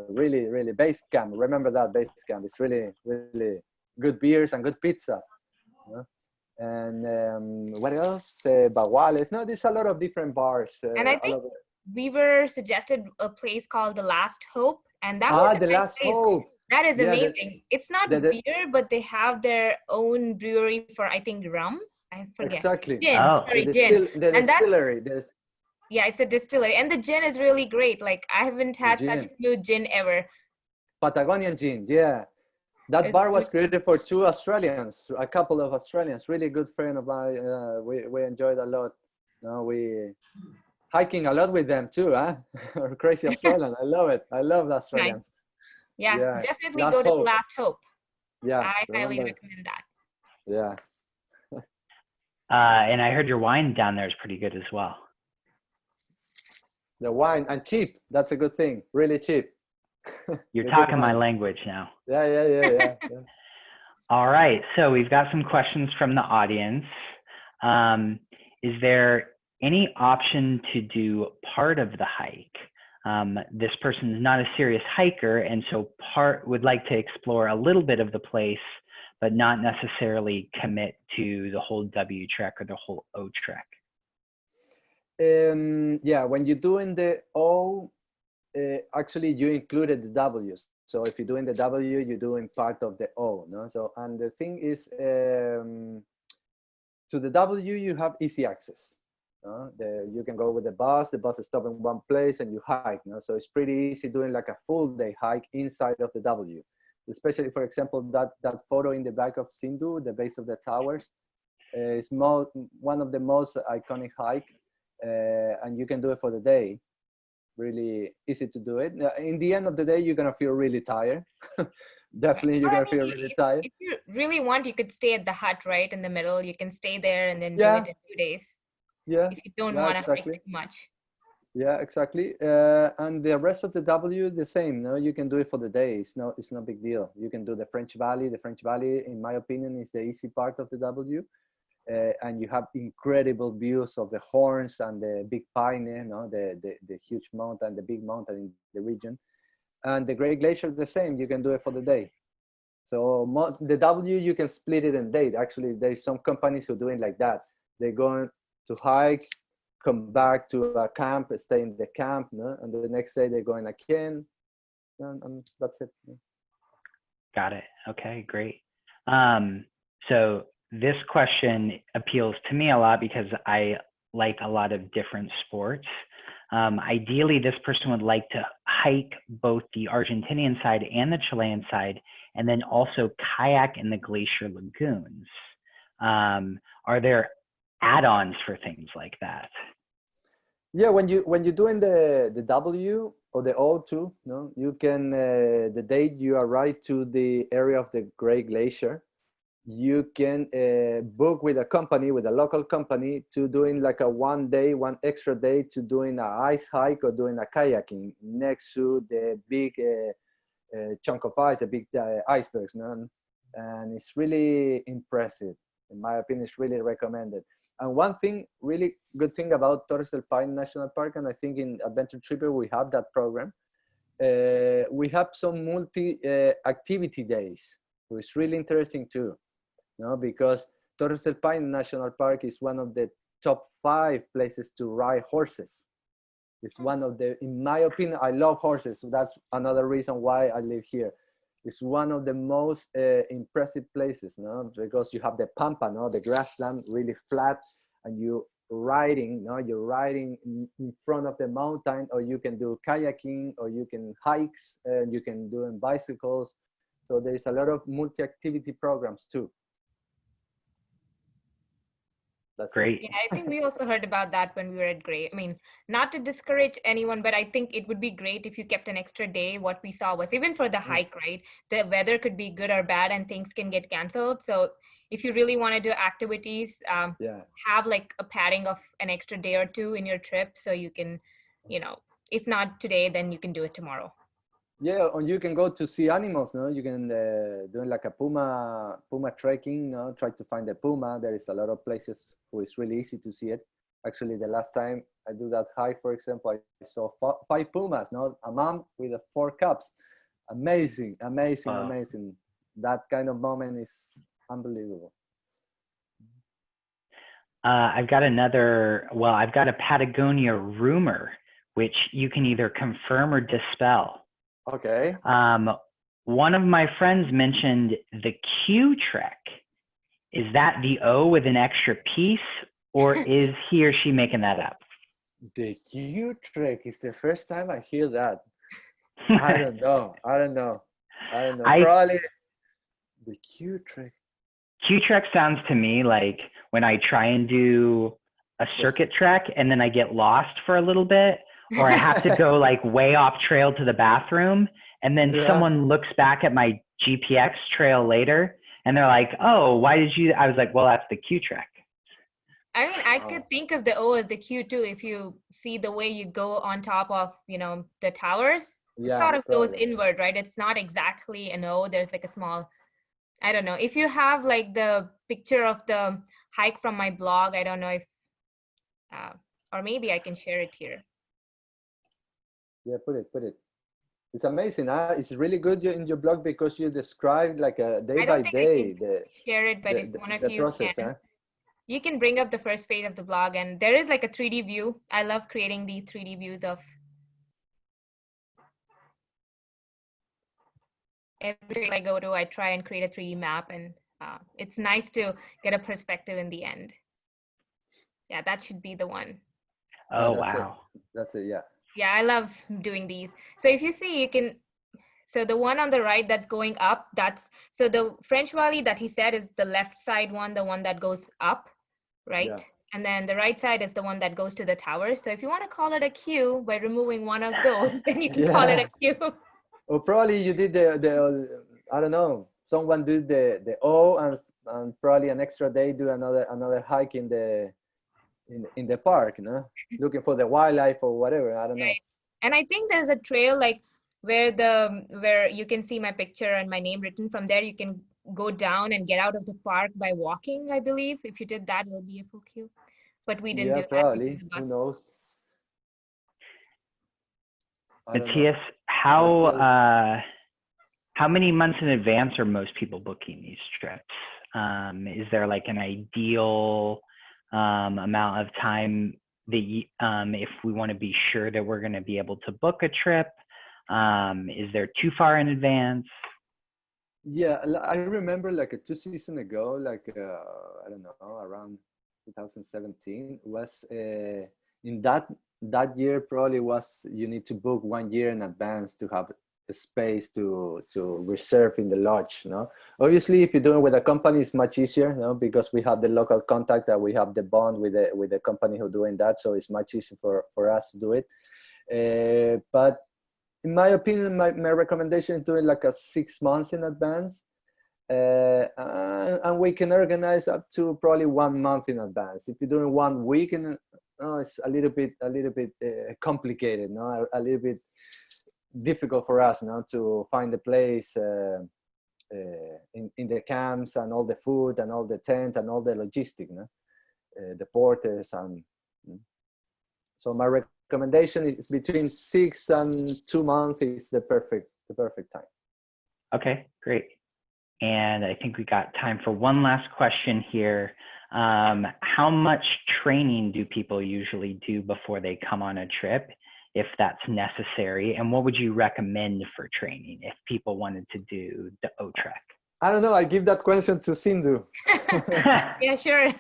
Really base camp. Remember that base camp. It's really good beers and good pizza. You And what else? Baguales. No, there's a lot of different bars and I all think over. we were suggested a place called The Last Hope, and that was a The nice Last place. Hope. That is Yeah, amazing. It's not the beer, but they have their own brewery for, I think, rum. I forget. exactly. Gin. Oh, Sorry, gin. The And that, distillery. There's yeah, it's a distillery. And the gin is really great. Like, I haven't the had such gin. smooth gin ever. Patagonian gin. Yeah. That It's bar was beautiful. created for two Australians, a couple of Australians, really good friend of mine. We enjoyed a lot. We hiking a lot with them too, huh? Crazy Australian. I love it. I love the Nice. Australians. Yeah, Yeah. definitely Last go to The hope. Last Hope. Yeah. I highly Remember? recommend that. Yeah. and I heard your wine down there is pretty good as well. The wine and cheap. That's a good thing. Really cheap. You're The good talking my wine. language now. Yeah. All right, so we've got some questions from the audience. Is there any option to do part of the hike? This person is not a serious hiker, and so would like to explore a little bit of the place, but not necessarily commit to the whole W trek or the whole O trek. Yeah, when you're doing the O, actually you included the W's. So if you're doing the W, you're doing part of the O. No? So, and the thing is, To the W, you have easy access. You can go with the bus stops in one place and you hike. So it's pretty easy doing like a full day hike inside of the W. Especially, for example, that photo in the back of Sindhu, the base of the towers, is one of the most iconic hike, and you can do it for the day. Really easy to do it. In the end of the day, you're gonna feel really tired. Definitely, you're Or I gonna mean, feel really tired. if you really want, you could stay at the hut right in the middle. You can stay there and then do Yeah, it in 2 days yeah, if you don't yeah, want to hike exactly. too much. Yeah, exactly. And the rest of the W, the same. No, you can do it for the day. It's no big deal. You can do the French Valley. The French Valley, in my opinion, is the easy part of the W. And you have incredible views of the Horns and the Big Pine, the huge mountain, the big mountain in the region. And the Great Glacier, the same. You can do it for the day. So the W, you can split it in day. Actually, there's some companies who do it like that. They're going to hike, come back to a camp, stay in the camp, no? And the next day they're going again, and that's it. Got it. Okay, great. So this question appeals to me a lot because I like a lot of different sports. Ideally, this person would like to hike both the Argentinian side and the Chilean side, and then also kayak in the glacier lagoons. Are there add-ons for things like that? Yeah, when you're doing the W or the O too, no, you can the day you arrive to the area of the Great Glacier, you can book with a local company to doing like a one extra day to doing a ice hike or doing a kayaking next to the big chunk of ice, the big icebergs, no? And it's really impressive. In my opinion, it's really recommended. And one thing, really good thing about Torres del Paine National Park, and I think in Adventure Tripper we have that program, we have some multi-activity days, which is really interesting too, because Torres del Paine National Park is one of the top 5 places to ride horses. It's one of the, in my opinion, I love horses, so that's another reason why I live here. It's one of the most impressive places, because you have the pampa, the grassland, really flat, and you're riding in front of the mountain, or you can do kayaking, or you can hikes, and you can do in bicycles. So there's a lot of multi-activity programs too. That's great. Yeah, I think we also heard about that when we were at Gray. I mean, not to discourage anyone, but I think it would be great if you kept an extra day. What we saw was even for the hike, right? The weather could be good or bad and things can get canceled. So if you really want to do activities, have like a padding of an extra day or two in your trip so you can, if not today, then you can do it tomorrow. Yeah, or you can go to see animals, You can do like a puma trekking, Try to find a puma. There is a lot of places where it's really easy to see it. Actually, the last time I do that hike, for example, I saw 5 pumas, A mom with 4 cubs. Amazing. That kind of moment is unbelievable. I've got a Patagonia rumor, which you can either confirm or dispel. Okay. One of my friends mentioned the Q trek. Is that the O with an extra piece, or is he or she making that up? The Q trek is the first time I hear that. I don't know. Probably the Q trek. Q trek sounds to me like when I try and do a circuit trek and then I get lost for a little bit, or I have to go like way off trail to the bathroom, and then someone looks back at my GPX trail later and they're like, oh, why did you? I was like, well, that's the Q trek. I mean, I could think of the O as the Q too. If you see the way you go on top of, the towers, it sort of goes inward, right? It's not exactly an O. There's like a small, I don't know. If you have like the picture of the hike from my blog, I don't know if, or maybe I can share it here. Yeah, put it. It's amazing. It's really good in your blog because you describe like a day by day share it, but if one of you process, can, you can bring up the first page of the blog, and there is like a 3D view. I love creating these 3D views of every trail I go to. I try and create a 3D map, and it's nice to get a perspective in the end. Yeah, that should be the one. Oh, That's it. wow. That's it. Yeah. Yeah, I love doing these. So if you see, you can, so the one on the right that's going up, so the French Valley that he said is the left side one, the one that goes up, right? Yeah. And then the right side is the one that goes to the towers. So if you want to call it a queue by removing one of those, then you can call it a queue. Or probably you did the I don't know, someone did the O and probably an extra day do another hike in the park, you know, looking for the wildlife or whatever. I don't know. Right. And I think there's a trail like where you can see my picture and my name written. From there you can go down and get out of the park by walking, I believe. If you did that, it'll be a full queue. But we didn't Yeah, do that. We probably. took the Who bus. knows? I don't know. Matthias, But still, how many months in advance are most people booking these trips? Is there like an ideal amount of time that if we want to be sure that we're going to be able to book a trip? Is there too far in advance? yeah, I remember like 2 seasons ago, like I don't know, around 2017 was in that year probably was you need to book 1 year in advance to have a space to reserve in the lodge. You know, obviously if you're doing it with a company, it's much easier, you know, because we have the local contact that we have the bond with the company who doing that, so it's much easier for us to do it. But in my opinion, my recommendation is doing like 6 months in advance. And we can organize up to probably 1 month in advance. If you're doing 1 week, it's a little bit complicated, no, a little bit difficult for us, no, to find the place in the camps and all the food and all the tent and all the logistics, no, the porters and. So my recommendation is between 6 and 2 months is the perfect time. Okay, great. And I think we got time for one last question here. How much training do people usually do before they come on a trip, if that's necessary? And what would you recommend for training if people wanted to do the O-Trek? I don't know. I give that question to Sindhu. Yeah, sure.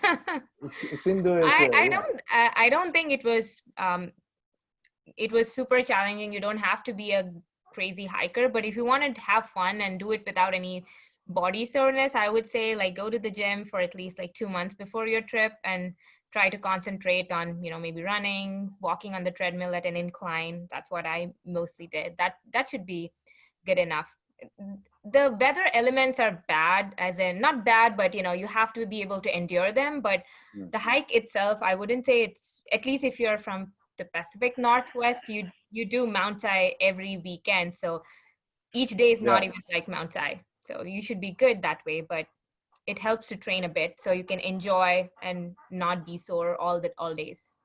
Sindhu is. I don't think it was super challenging. You don't have to be a crazy hiker, but if you want to have fun and do it without any body soreness, I would say like go to the gym for at least like 2 months before your trip and try to concentrate on, you know, maybe running, walking on the treadmill at an incline. That's what I mostly did. That should be good enough. The weather elements are bad, as in not bad, but you know, you have to be able to endure them. But the hike itself, I wouldn't say it's, at least if you're from the Pacific Northwest, you do Mount Si every weekend. So each day is not even like Mount Si. So you should be good that way, but it helps to train a bit so you can enjoy and not be sore all days.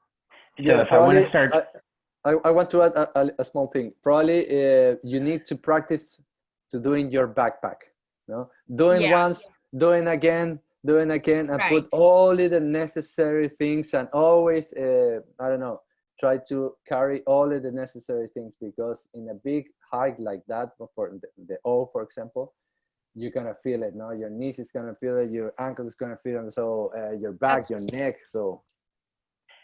So if I want to start, I want to add a small thing. Probably you need to practice to doing your backpack. No, doing once, doing again, and put all the necessary things, and always I don't know, try to carry all of the necessary things, because in a big hike like that, for the O, for example, you're gonna feel it. No, your knees is gonna feel it, your ankle is gonna feel it, so your back, your neck. So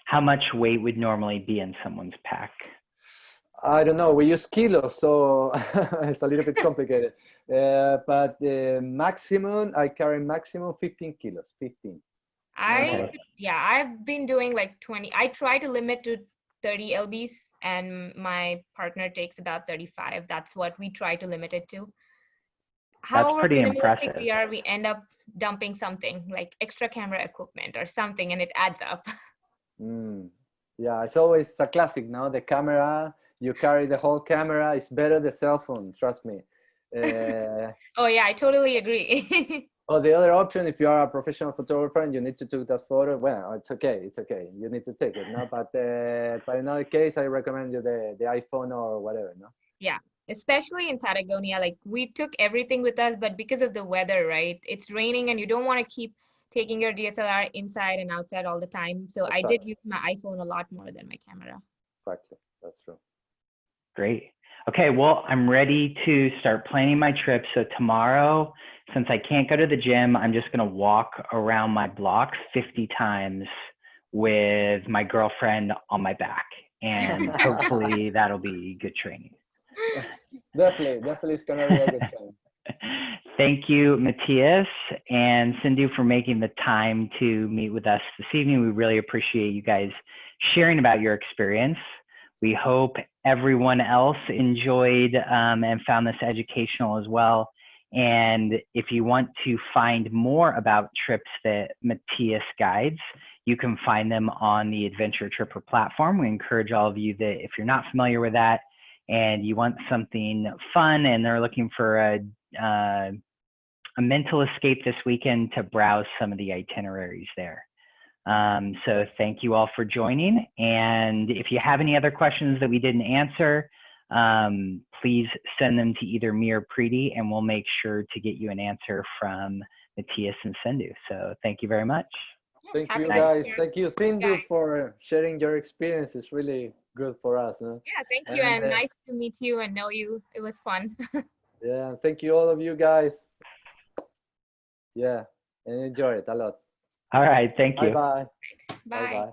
how much weight would normally be in someone's pack? I don't know. We use kilos, so it's a little bit complicated. But maximum, I carry maximum 15 kilos. 15. I've been doing like 20. I try to limit to 30 lbs, and my partner takes about 35. That's what we try to limit it to. However pretty minimalistic impressive. we are, we end up dumping something like extra camera equipment or something, and it adds up. Yeah, it's always a classic, no? The camera, you carry the whole camera. It's better the cell phone, trust me. Oh yeah, I totally agree. Or the other option, if you are a professional photographer and you need to take that photo, well, it's okay. You need to take it, no? But in other case, I recommend you the iPhone or whatever, no? Yeah, especially in Patagonia, like we took everything with us, but because of the weather, right? It's raining and you don't want to keep taking your DSLR inside and outside all the time. So I did use my iPhone a lot more than my camera. Exactly, that's true. Great. Okay, well, I'm ready to start planning my trip. So tomorrow, since I can't go to the gym, I'm just going to walk around my block 50 times with my girlfriend on my back. And hopefully that'll be good training. Definitely it's gonna be a good time. Thank you, Matthias and Sindhu, for making the time to meet with us this evening. We really appreciate you guys sharing about your experience. We hope everyone else enjoyed and found this educational as well. And if you want to find more about trips that Matthias guides, you can find them on the Adventure Tripper platform. We encourage all of you that if you're not familiar with that and you want something fun and they're looking for a mental escape this weekend, to browse some of the itineraries there. So thank you all for joining. And if you have any other questions that we didn't answer, please send them to either me or Preeti, and we'll make sure to get you an answer from Matthias and Sindhu. So thank you very much. Thank you, guys. Thank you, Sindhu, for sharing your experience. It's really good for us. Huh? Yeah, thank you, and nice to meet you and know you. It was fun. Yeah, thank you all of you guys. Yeah, and enjoy it a lot. All right, thank you. Bye-bye. Bye. Bye-bye.